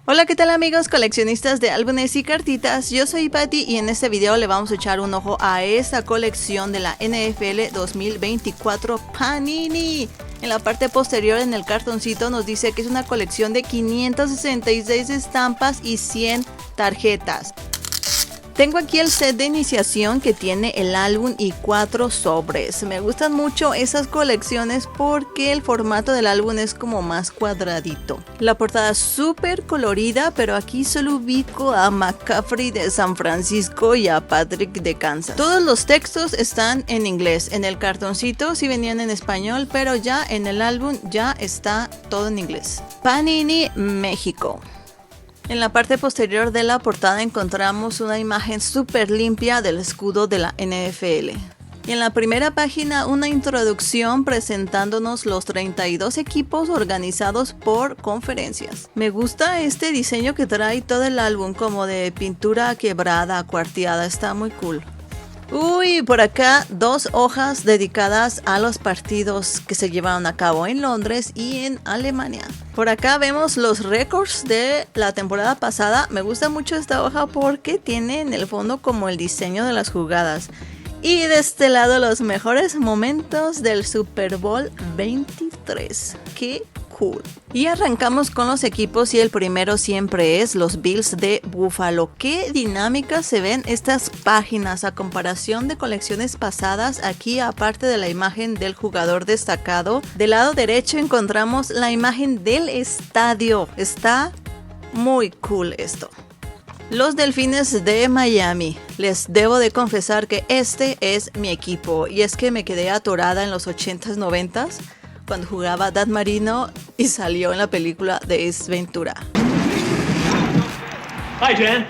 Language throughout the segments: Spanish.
Hola, ¿qué tal amigos coleccionistas de álbumes y cartitas? Yo soy Patty y en este video le vamos a echar un ojo a esta colección de la NFL 2024 Panini. En la parte posterior en el cartoncito nos dice que es una colección de 566 estampas y 100 tarjetas. Tengo aquí el set de iniciación que tiene el álbum y 4 sobres. Me gustan mucho esas colecciones porque el formato del álbum es como más cuadradito. La portada es súper colorida, pero aquí solo ubico a McCaffrey de San Francisco y a Patrick de Kansas. Todos los textos están en inglés. En el cartoncito sí venían en español, pero ya en el álbum ya está todo en inglés. Panini México. En la parte posterior de la portada encontramos una imagen súper limpia del escudo de la NFL. Y en la primera página una introducción presentándonos los 32 equipos organizados por conferencias. Me gusta este diseño que trae todo el álbum como de pintura quebrada, cuarteada, está muy cool. Uy, por acá 2 hojas dedicadas a los partidos que se llevaron a cabo en Londres y en Alemania. Por acá vemos los récords de la temporada pasada. Me gusta mucho esta hoja porque tiene en el fondo como el diseño de las jugadas. Y de este lado los mejores momentos del Super Bowl 23. ¡Qué cool! Y arrancamos con los equipos y el primero siempre es los Bills de Buffalo. Qué dinámicas se ven estas páginas a comparación de colecciones pasadas. Aquí, aparte de la imagen del jugador destacado, del lado derecho encontramos la imagen del estadio. Está muy cool esto. Los Delfines de Miami. Les debo de confesar que este es mi equipo y es que me quedé atorada en los 80s, 90s cuando jugaba Dan Marino y salió en la película de Ace Ventura. Hi, Jen.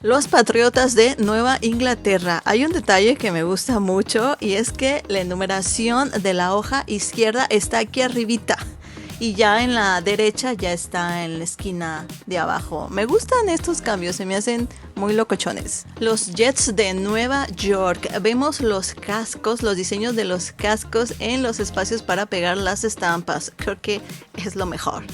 Los Patriotas de Nueva Inglaterra. Hay un detalle que me gusta mucho y es que la numeración de la hoja izquierda está aquí arribita. Y ya en la derecha ya está en la esquina de abajo. Me gustan estos cambios, se me hacen muy locochones. Los Jets de Nueva York. Vemos los cascos, los diseños de los cascos en los espacios para pegar las estampas. Creo que es lo mejor.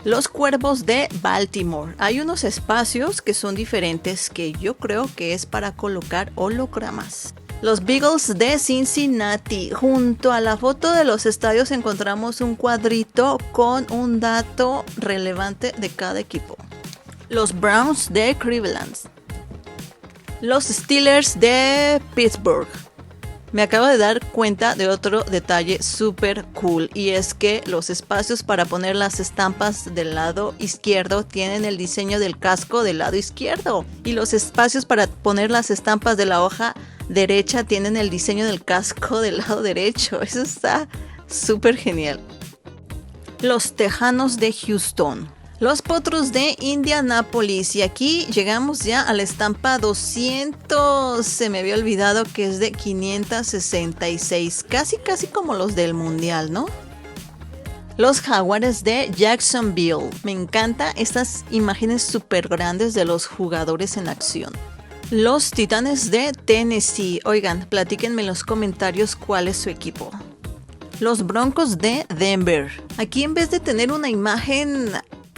Los Cuervos de Baltimore. Hay unos espacios que son diferentes que yo creo que es para colocar hologramas. Los Beagles de Cincinnati. Junto a la foto de los estadios encontramos un cuadrito con un dato relevante de cada equipo. Los Browns de Cleveland. Los Steelers de Pittsburgh. Me acabo de dar cuenta de otro detalle súper cool y es que los espacios para poner las estampas del lado izquierdo tienen el diseño del casco del lado izquierdo y los espacios para poner las estampas de la hoja derecha tienen el diseño del casco del lado derecho. Eso está súper genial. Los Tejanos de Houston. Los Potros de Indianápolis. Y aquí llegamos ya a la estampa 200. Se me había olvidado que es de 566. Casi como los del Mundial, ¿no? Los Jaguares de Jacksonville. Me encantan estas imágenes súper grandes de los jugadores en acción. Los Titanes de Tennessee. Oigan, platíquenme en los comentarios cuál es su equipo. Los Broncos de Denver. Aquí en vez de tener una imagen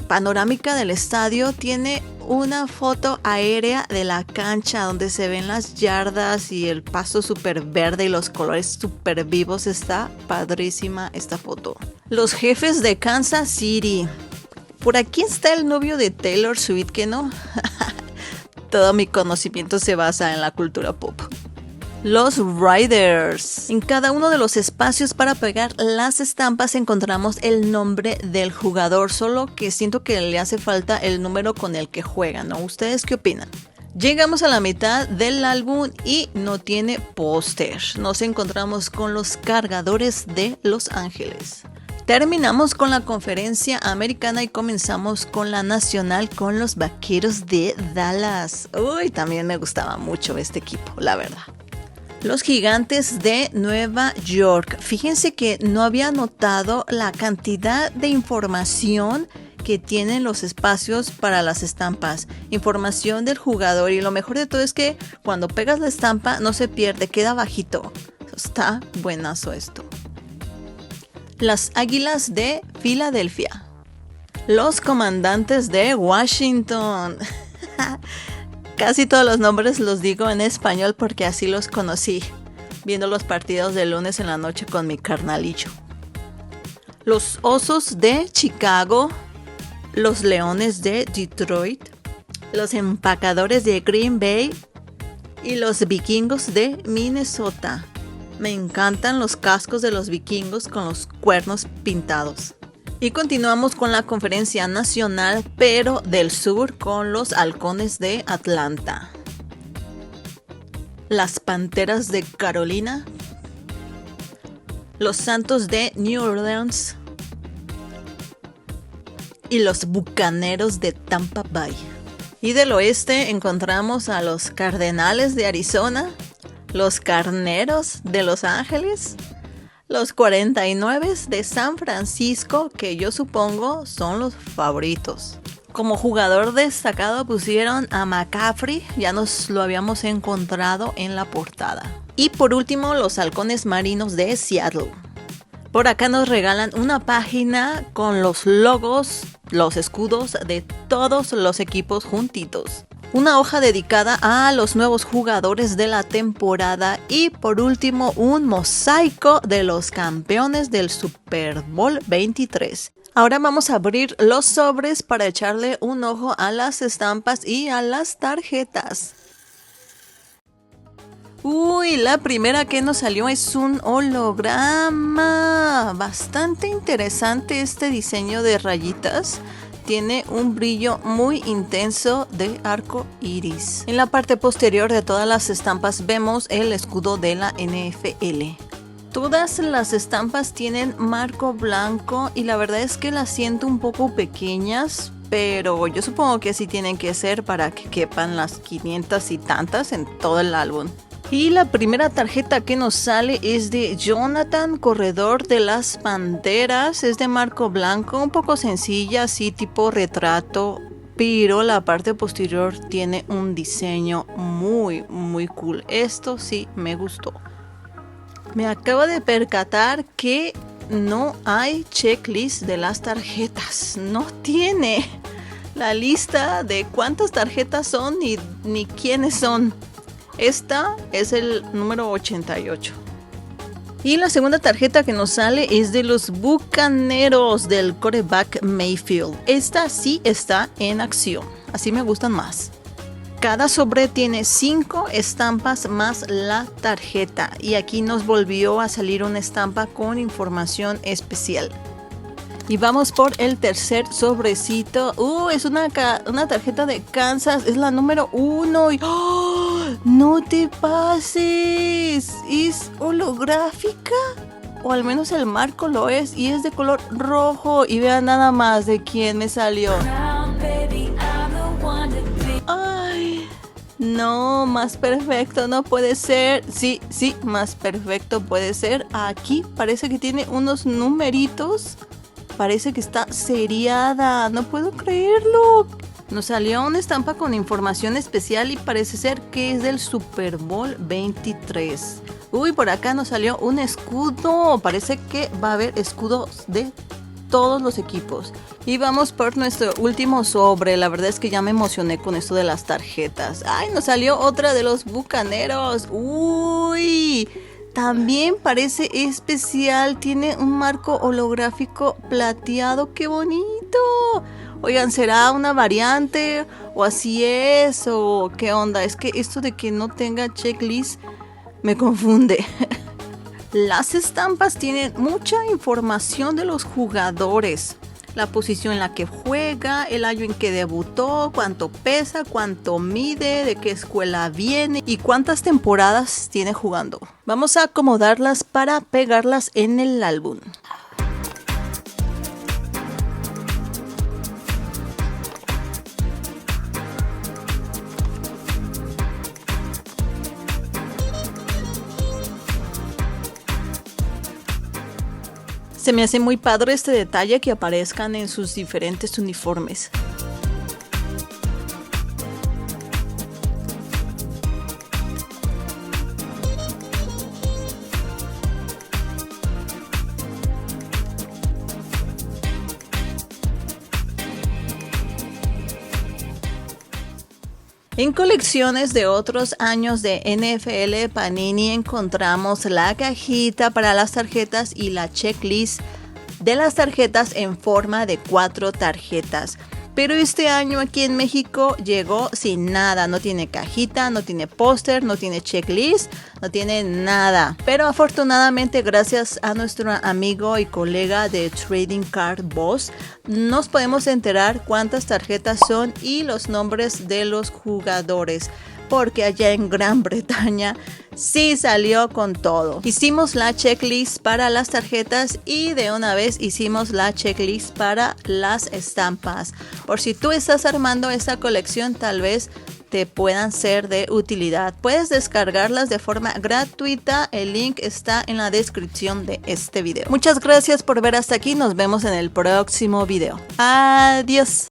panorámica del estadio, tiene una foto aérea de la cancha donde se ven las yardas y el pasto súper verde y los colores súper vivos. Está padrísima esta foto. Los Jefes de Kansas City. Por aquí está el novio de Taylor Swift, ¿que no? Todo mi conocimiento se basa en la cultura pop. Los Riders. En cada uno de los espacios para pegar las estampas encontramos el nombre del jugador, solo que siento que le hace falta el número con el que juega, ¿no? ¿Ustedes qué opinan? Llegamos a la mitad del álbum y no tiene póster. Nos encontramos con los Cargadores de Los Ángeles. Terminamos con la conferencia americana y comenzamos con la nacional con los Vaqueros de Dallas. Uy, también me gustaba mucho este equipo, la verdad. Los Gigantes de Nueva York. Fíjense que no había notado la cantidad de información que tienen los espacios para las estampas. Información del jugador y lo mejor de todo es que cuando pegas la estampa no se pierde, queda bajito. Está buenazo esto. Las Águilas de Filadelfia. Los comandantes de Washington. Casi todos los nombres los digo en español porque así los conocí, viendo los partidos de lunes en la noche con mi carnalillo. Los Osos de Chicago, los Leones de Detroit, los Empacadores de Green Bay y los Vikingos de Minnesota. Me encantan los cascos de los vikingos con los cuernos pintados. Y continuamos con la conferencia nacional, pero del sur, con los Halcones de Atlanta, las Panteras de Carolina, los Santos de New Orleans y los Bucaneros de Tampa Bay. Y del oeste encontramos a los Cardenales de Arizona, los Carneros de Los Ángeles, los 49 de San Francisco, que yo supongo son los favoritos. Como jugador destacado pusieron a McCaffrey, ya nos lo habíamos encontrado en la portada. Y por último, los Halcones Marinos de Seattle. Por acá nos regalan una página con los logos, los escudos de todos los equipos juntitos. Una hoja dedicada a los nuevos jugadores de la temporada y por último un mosaico de los campeones del Super Bowl 23. Ahora vamos a abrir los sobres para echarle un ojo a las estampas y a las tarjetas. Uy, la primera que nos salió es un holograma. Bastante interesante este diseño de rayitas. Tiene un brillo muy intenso de arco iris. En la parte posterior de todas las estampas vemos el escudo de la NFL. Todas las estampas tienen marco blanco y la verdad es que las siento un poco pequeñas, pero yo supongo que así tienen que ser para que quepan las 500 y tantas en todo el álbum. Y la primera tarjeta que nos sale es de Jonathan, corredor de las Panteras. Es de marco blanco, un poco sencilla, así tipo retrato, pero la parte posterior tiene un diseño muy cool. Esto sí me gustó. Me acabo de percatar que no hay checklist de las tarjetas. No tiene la lista de cuántas tarjetas son ni quiénes son. Esta es el número 88. Y la segunda tarjeta que nos sale es de los Bucaneros del quarterback Mayfield. Esta sí está en acción. Así me gustan más. Cada sobre tiene 5 estampas más la tarjeta. Y aquí nos volvió a salir una estampa con información especial. Y vamos por el tercer sobrecito. Es una tarjeta de Kansas. Es la número 1. Y ¡oh! ¡No te pases! ¿Es holográfica? O al menos el marco lo es. Y es de color rojo. Y vean nada más de quién me salió. ¡Ay! No, más perfecto no puede ser. Sí, más perfecto puede ser. Aquí parece que tiene unos numeritos. Parece que está seriada, no puedo creerlo. Nos salió una estampa con información especial y parece ser que es del Super Bowl 23. Uy, por acá nos salió un escudo. Parece que va a haber escudos de todos los equipos. Y vamos por nuestro último sobre. La verdad es que ya me emocioné con esto de las tarjetas. Ay, nos salió otra de los Bucaneros. Uy, también parece especial, tiene un marco holográfico plateado, ¡qué bonito! Oigan, ¿será una variante? ¿O así es? ¿O qué onda? Es que esto de que no tenga checklist me confunde. Las estampas tienen mucha información de los jugadores. La posición en la que juega, el año en que debutó, cuánto pesa, cuánto mide, de qué escuela viene y cuántas temporadas tiene jugando. Vamos a acomodarlas para pegarlas en el álbum. Se me hace muy padre este detalle que aparezcan en sus diferentes uniformes. En colecciones de otros años de NFL Panini encontramos la cajita para las tarjetas y la checklist de las tarjetas en forma de 4 tarjetas. Pero este año aquí en México llegó sin nada, no tiene cajita, no tiene póster, no tiene checklist, no tiene nada. Pero afortunadamente gracias a nuestro amigo y colega de Trading Card Boss, nos podemos enterar cuántas tarjetas son y los nombres de los jugadores. Porque allá en Gran Bretaña sí salió con todo. Hicimos la checklist para las tarjetas y de una vez hicimos la checklist para las estampas. Por si tú estás armando esta colección, tal vez te puedan ser de utilidad. Puedes descargarlas de forma gratuita. El link está en la descripción de este video. Muchas gracias por ver hasta aquí. Nos vemos en el próximo video. Adiós.